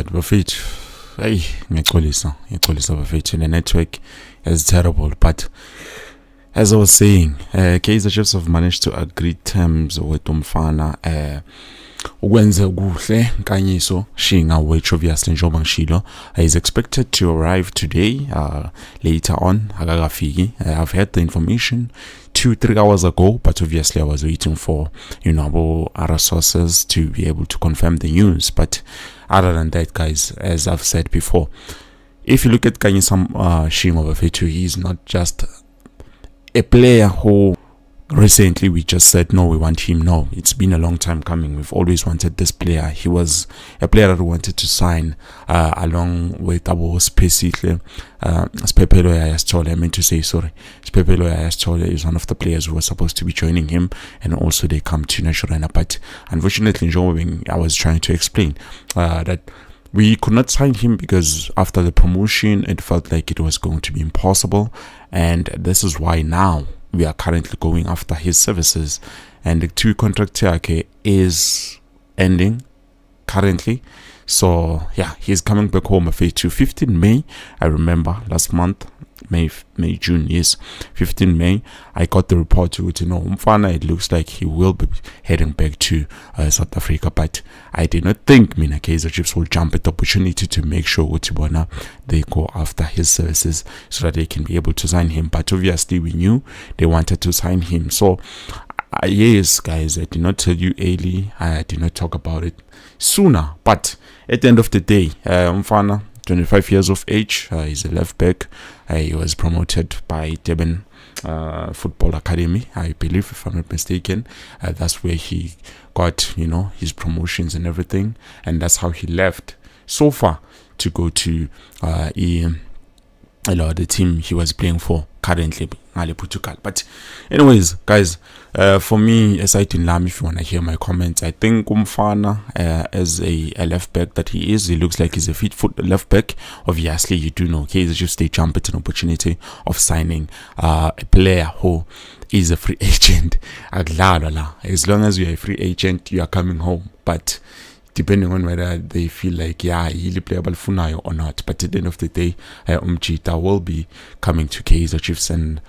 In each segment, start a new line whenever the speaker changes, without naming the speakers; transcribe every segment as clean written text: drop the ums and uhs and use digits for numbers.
but bafethu hey ngiyixolisa bafethu, the network is terrible. But as I was saying, Kaizer Chiefs have managed to agree terms with umfana Kwenzokuhle Nkanyso Shinga, which obviously njengoba ngishilo is expected to arrive today, later on akakafiki. I've had the information 2-3 hours ago, but obviously I was waiting for other sources to be able to confirm the news. But other than that, guys, as I've said before, if you look at Nkanyso Shinga, he's not just a player who recently we just said no, we want him. No, it's been a long time coming. We've always wanted this player. He was a player that we wanted to sign along with Abo Spepelo Ayastole. I meant to say sorry. Spepelo Ayastole is one of the players who was supposed to be joining him, and also they come to Nashorana. But unfortunately, I was trying to explain that we could not sign him because after the promotion, it felt like it was going to be impossible. And this is why now we are currently going after his services. And the 2 contract yake is ending currently. So, yeah, he's coming back home to 15 May. I remember last month, June, yes, 15 May, I got the report to umfana, it looks like he will be heading back to South Africa. But I did not think Kaizer Chiefs will jump at the opportunity to make sure Utibona they go after his services so that they can be able to sign him. But obviously we knew they wanted to sign him. So yes, guys, I did not tell you early, I did not talk about it sooner. But at the end of the day, umfana, 25 years of age, he's a left back. He was promoted by Durban Football Academy, I believe, if I'm not mistaken. That's where he got, his promotions and everything, and that's how he left so far to go to the team he was playing for currently, Portugal. But anyways, guys, for me, aside in Lam, if you want to hear my comments, I think umfana as a left back that he is, he looks like he's a fit foot left back. Obviously, you do know Kaizer Chiefs, they jump at an opportunity of signing a player who is a free agent. As long as you're a free agent, you are coming home. But depending on whether they feel like he'll playable funayo or not. But at the end of the day, Umchita will be coming to Kaizer Chiefs, and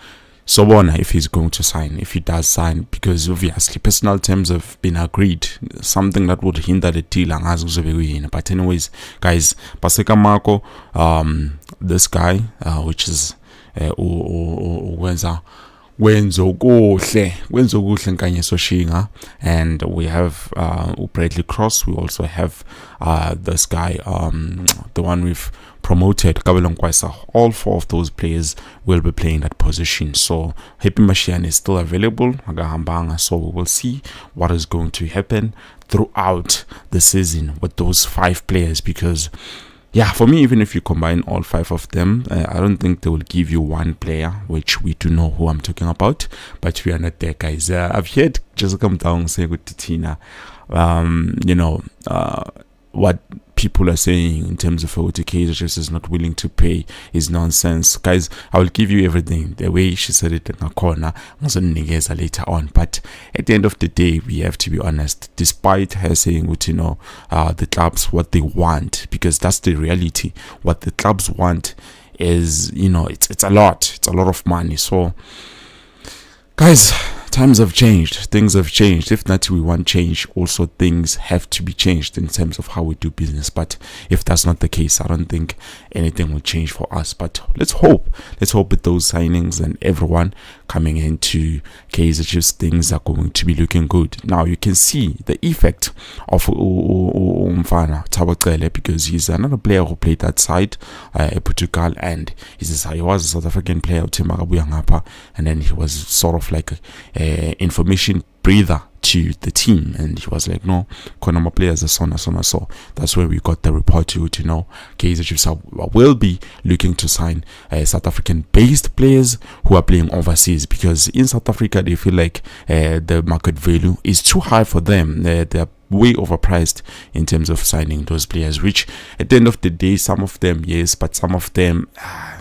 so on if he's going to sign, if he does sign, because obviously personal terms have been agreed, something that would hinder the deal. But anyways, guys, Paseka Marco, this guy, which is Kwenzokuhle Nkanyso Shinga, and we have Bradley Cross. We also have this guy, the one we've promoted, Kabelong Kaizer. All 4 of those players will be playing that position. So Happy Mashian is still available, so we will see what is going to happen throughout the season with those 5 players, because for me, even if you combine all 5 of them, I don't think they will give you one player, which we do know who I'm talking about, but we are not there, guys. I've heard Jessica Mtaung say with Tina, what people are saying in terms of what Kaizer Chiefs is not willing to pay is nonsense. Guys, I will give you everything the way she said it in a corner later on. But at the end of the day, we have to be honest, despite her saying the clubs what they want, because that's the reality. What the clubs want is it's a lot of money. So guys, times have changed, things have changed. If not we want change, also things have to be changed in terms of how we do business. But if that's not the case, I don't think anything will change for us. But let's hope with those signings and everyone coming into Kaizer Chiefs, things are going to be looking good. Now you can see the effect of umfana Tabakele, because he's another player who played that side Portugal, and he was a South African player, and then he was sort of like information breather to the team, and he was like, no, Konama players are so that's where we got the report to Kaizer Chiefs will be looking to sign South African based players who are playing overseas, because in South Africa they feel like the market value is too high for them. They're way overpriced in terms of signing those players, which at the end of the day, some of them, yes, but some of them,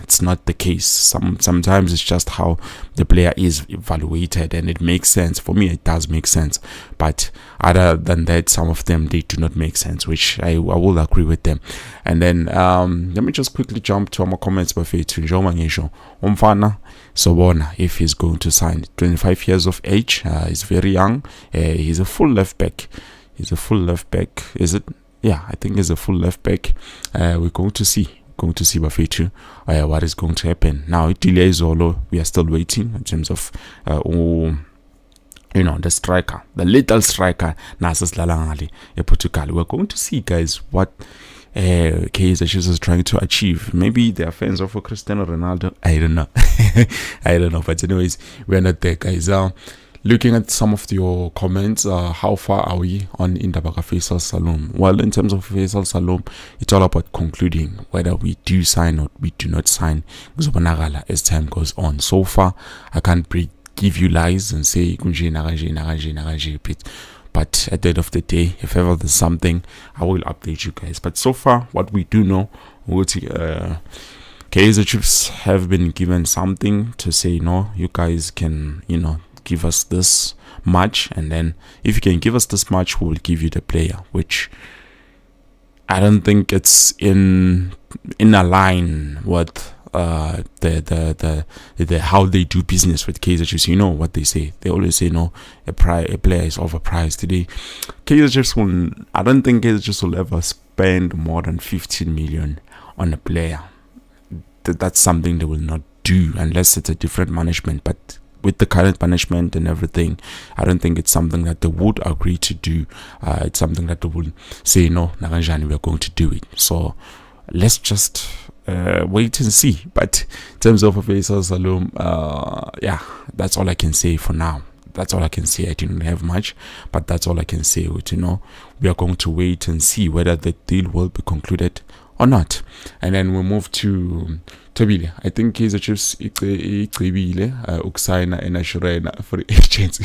it's not the case. Sometimes it's just how the player is evaluated, and it makes sense. For me, it does make sense. But other than that, some of them, they do not make sense, which I will agree with them. And then let me just quickly jump to my comments bafethu njengoba ngisho umfana sobona if he's going to sign. 25 years of age, he's very young. He's a full left back. Is it? Yeah, I think he's a full left back. We're going to see bafethu what is going to happen. Now it delays all. We are still waiting in terms of the striker, the little striker, Nasas Lalangali, Portugal. We're going to see, guys, what Kaizer is trying to achieve. Maybe they are fans of Cristiano Ronaldo. I don't know. I don't know. But anyways, we're not there, guys. Looking at some of your comments, how far are we on Indaba Faisal Salum? Well, in terms of Faisal Salum, it's all about concluding whether we do sign or we do not sign as time goes on. So far, I can't give you lies and say but at the end of the day, if ever there's something, I will update you guys. But so far, what we do know, Kaizer Chiefs have been given something to say, no, you guys can, give us this much, and then if you can give us this much, we will give you the player, which I don't think it's in a line with the how they do business with Kaizer Chiefs. You know what they say. They always say, no, a player is overpriced. Today, Kaizer Chiefs I don't think Kaizer Chiefs will ever spend more than 15 million on a player. That's something they will not do unless it's a different management. But with the current management and everything, I don't think it's something that they would agree to do. It's something that they will say, no, Naranjani, we're going to do it. So let's just wait and see. But in terms of Faisal Salum, that's all I can say for now. That's all I can say. I didn't have much, but that's all I can say. We are going to wait and see whether the deal will be concluded or not. And then we'll move to Tobile. I think Kaizer Chiefs icebile ukusayina eNashorena for agents.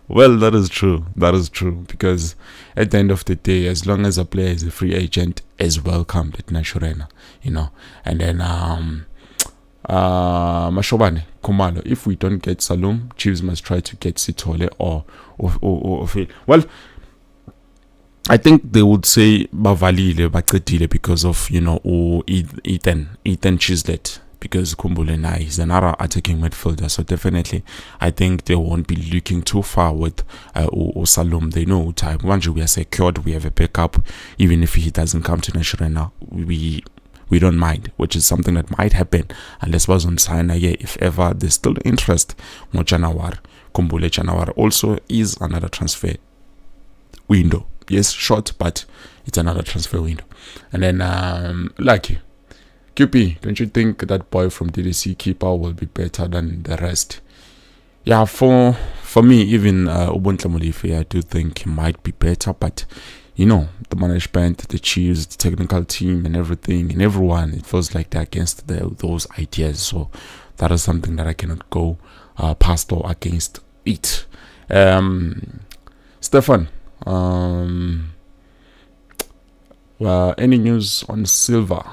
Well, that is true. Because at the end of the day, as long as a player is a free agent, is welcomed at Nashorena, And then Mashobane Kumalo. If we don't get Salum, Chiefs must try to get Sithole or fail. Well, I think they would say Bavalile Bacetile because of Ethan Chislet, because Kumbule is another attacking midfielder. So definitely I think they won't be looking too far with Salum. They know time. Once we are secured, we have a backup. Even if he doesn't come to Nashorena, we don't mind, which is something that might happen unless was on sign again. If ever there's still interest, Kumbule Chanawar also is another transfer window. Yes, short, but it's another transfer window. And then Lucky QP, don't you think that boy from DDC keeper will be better than the rest? Yeah, for me, even Ubuntu Molife, I do think he might be better, but the management, the Chiefs, the technical team, and everything, and everyone, it feels like they're against those ideas. So that is something that I cannot go past or against it. Stefan, well, any news on Silva?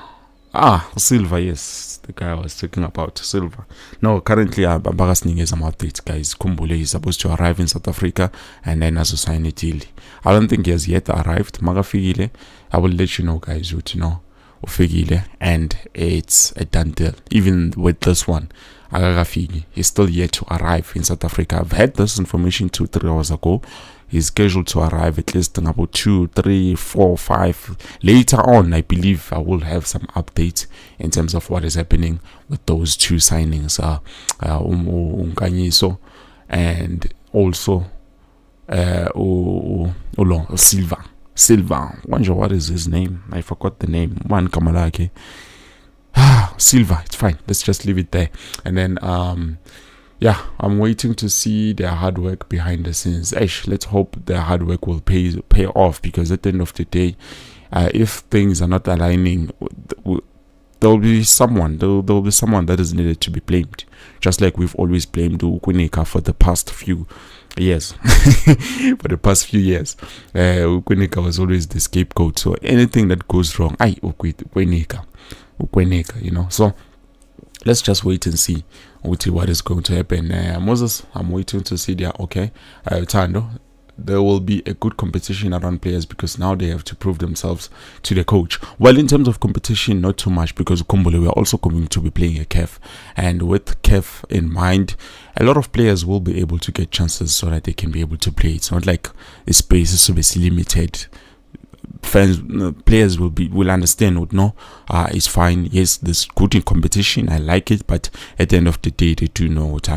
Silva, yes, the guy I was talking about, Silva. No, currently I'm bagasning some updates, guys. Kumbule is supposed to arrive in South Africa and then as a sign a deal. I don't think he has yet arrived. Magafigile, I will let you know, guys, Ufigile, and it's a done deal. Even with this one, Agagafigi, he's still yet to arrive in South Africa. I've had this information 2-3 hours ago. He's scheduled to arrive at least in about 2, 3, 4, 5. Later on, I believe I will have some updates in terms of what is happening with those two signings, Nkanyso and also Silva. What is his name? I forgot the name. One Kamalake. Silva. It's fine. Let's just leave it there. And then I'm waiting to see their hard work behind the scenes. Let's hope their hard work will pay off, because at the end of the day, if things are not aligning with there will be someone. There will be someone that is needed to be blamed, just like we've always blamed Ukwinika for the past few years. For the past few years, Ukwinika was always the scapegoat. So anything that goes wrong, Ukwinika, you know. So let's just wait and see what is going to happen. Moses, I'm waiting to see there. Okay, Tando, there will be a good competition around players because now they have to prove themselves to the coach. Well, in terms of competition, not too much because Kumbule, we are also going to be playing a CAF, and with CAF in mind, a lot of players will be able to get chances so that they can be able to play. It's not like the space is so limited. Players will understand, would know it's fine. Yes, there's good in competition, I like it, but at the end of the day, they do know they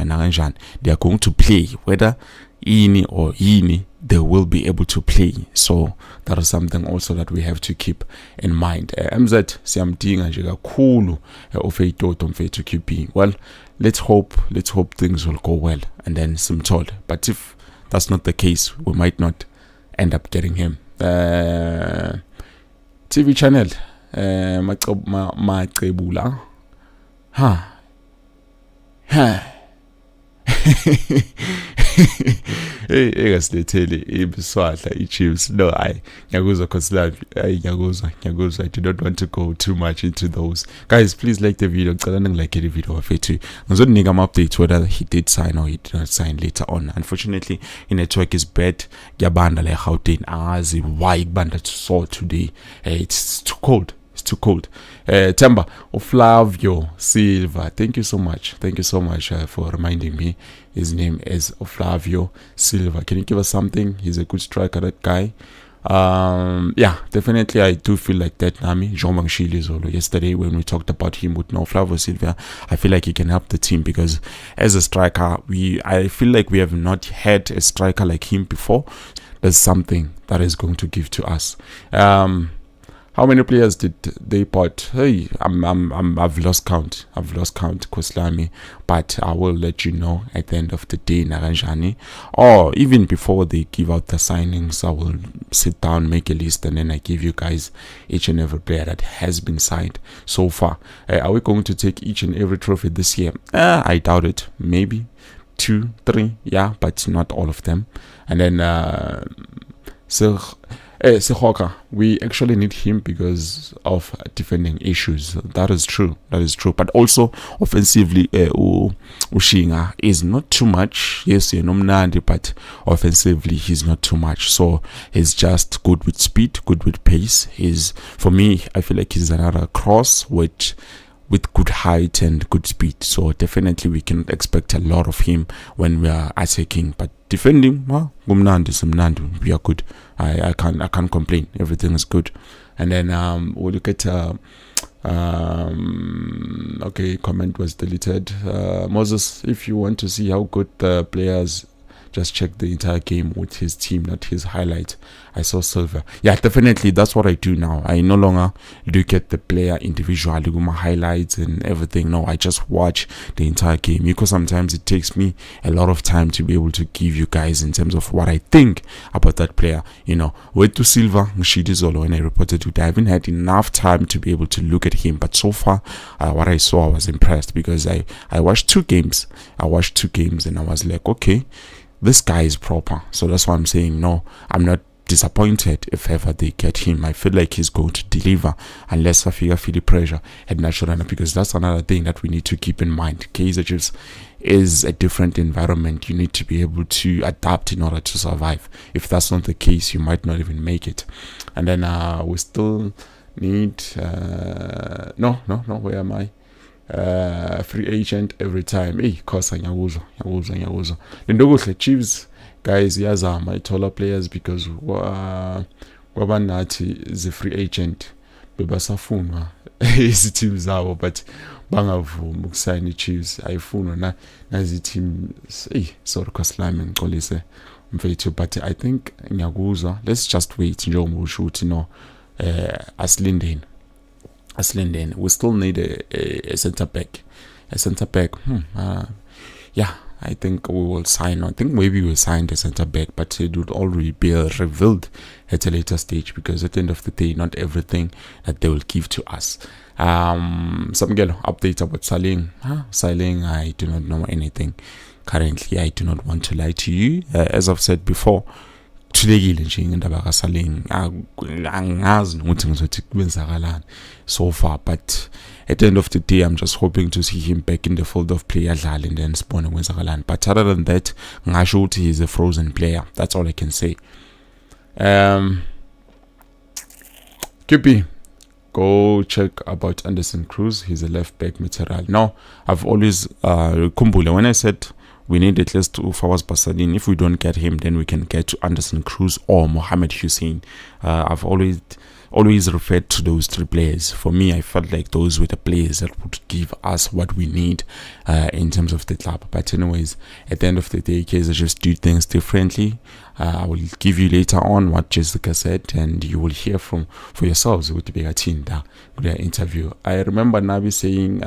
are going to play, whether ini or ini, they will be able to play. So that is something also that we have to keep in mind. MZ siyamdinga nje kakhulu ofeyitoto mfethu QB. Well, let's hope things will go well and then simthole. But if that's not the case, we might not end up getting him. TV channel Macebula. Hey, egasilethele ibiswahla iChiefs. No, ngiyakuzwa Khosilami. Ngiyakuzwa. I do not want to go too much into those. Guys, please like the video. Ngicela ningilike the video wafethu. Ngizoninika ama updates whether he did sign or he did not sign later on. Unfortunately, the network is bad. Ngiyabanda la eGauteng. Angazi why kubanda so today. It's too cold. It's too cold. Temba Flavio Silva. Thank you so much. Thank you so much for reminding me. His name is Flavio Silva. Can you give us something? He's a good striker, that guy. Yeah, definitely I do feel like that. Nami Zolo. Yesterday when we talked about him with Flavio Silva, I feel like he can help the team because as a striker, I feel like we have not had a striker like him before. There's something that is going to give to us. How many players did they part? Hey, I've lost count. Khosilami, but I will let you know at the end of the day, Naranjani. Or even before they give out the signings, I will sit down, make a list, and then I give you guys each and every player that has been signed so far. Are we going to take each and every trophy this year? I doubt it. Maybe 2, 3, yeah, but not all of them. And then Sehoka, we actually need him because of defending issues. That is true. But also offensively, Shinga is not too much. Yes, but offensively he's not too much. So he's just good with speed, good with pace. For me, I feel like he's another cross with good height and good speed. So definitely we can expect a lot of him when we are attacking. But defending, Gumnandi, we are good. I can't complain. Everything is good. And then we'll look at okay, comment was deleted. Moses, if you want to see how good the players, just check the entire game with his team, not his highlight. I saw Silver. Yeah, definitely. That's what I do now. I no longer look at the player individually with my highlights and everything. No, I just watch the entire game because sometimes it takes me a lot of time to be able to give you guys in terms of what I think about that player. You know, wait to Silva, Zolo, when I reported to, I haven't had enough time to be able to look at him. But so far, what I saw, I was impressed because I watched 2 games. And I was like, okay, this guy is proper. So that's why I'm saying, no, I'm not disappointed if ever they get him. I feel like he's going to deliver unless I feel the pressure at National, because that's another thing that we need to keep in mind. Kaizer Chiefs is a different environment. You need to be able to adapt in order to survive. If that's not the case, you might not even make it. And then we still need no, where am I? Free agent every time. Hey, Khosa ngiyakuzwa. Nkanyso Chiefs guys yazama ithola players because kwabanathi the free agent bebasafunwa ezi teams zabo, but bangavuma ukusayina iChiefs. Ayifunwa nazi teams. Sorry Khosilami ngixolise mfethu, but I think ngiyakuzwa. Let's just wait njengoba usho ukuthi no, asilindeni. We still need a center back. Yeah, I think we will sign. I think maybe we'll sign the center back, but it would already be revealed at a later stage, because at the end of the day, not everything that they will give to us. Some updates about Saling. Saling, I do not know anything. Currently, I do not want to lie to you. As I've said before, thulekile nje indaba kaSaling, angazi nokuthi ngizothi kubenzakalani so far, but at the end of the day, I'm just hoping to see him back in the field of play adlala and then spawning kwenzakalani. But other than that, ngasho ukuthi he's a frozen player. That's all I can say. QP, go check about Anderson Cruz. He's a left back material. Now, I've always kumbula when I said we need at least 2 Fawaz Basadin. If we don't get him, then we can get to Anderson Cruz or Mohamed Hussein. I've always referred to those 3 players. For me, I felt like those were the players that would give us what we need in terms of the club. But anyways, at the end of the day, Kaizer just do things differently. I will give you later on what Jessica said, and you will hear for yourselves with the interview. I remember Nabi saying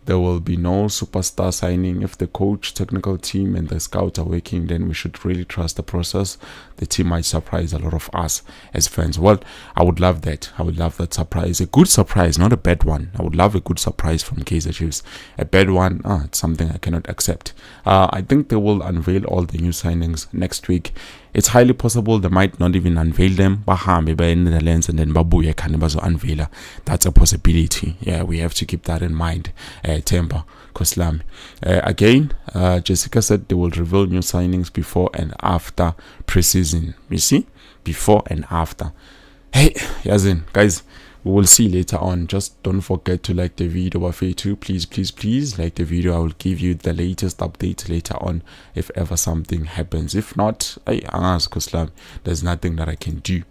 there will be no superstar signing. If the coach, technical team, and the scouts are working, then we should really trust the process. The team might surprise a lot of us as fans. Well, I would love that. I would love that surprise. A good surprise, not a bad one. I would love a good surprise from Kaizer Chiefs. A bad one, it's something I cannot accept. I think they will unveil all the new signings next week. It's highly possible they might not even unveil them. Bahambe by Netherlands and then Babuya Kanibazo unveiler. That's a possibility. Yeah, we have to keep that in mind. Temper, Koslami. Again, Jessica said they will reveal new signings before and after preseason. You see? Before and after. Hey, Yazin, guys, we will see later on. Just don't forget to like the video, Wafetu. Please like the video. I will give you the latest updates later on if ever something happens. If not, there's nothing that I can do.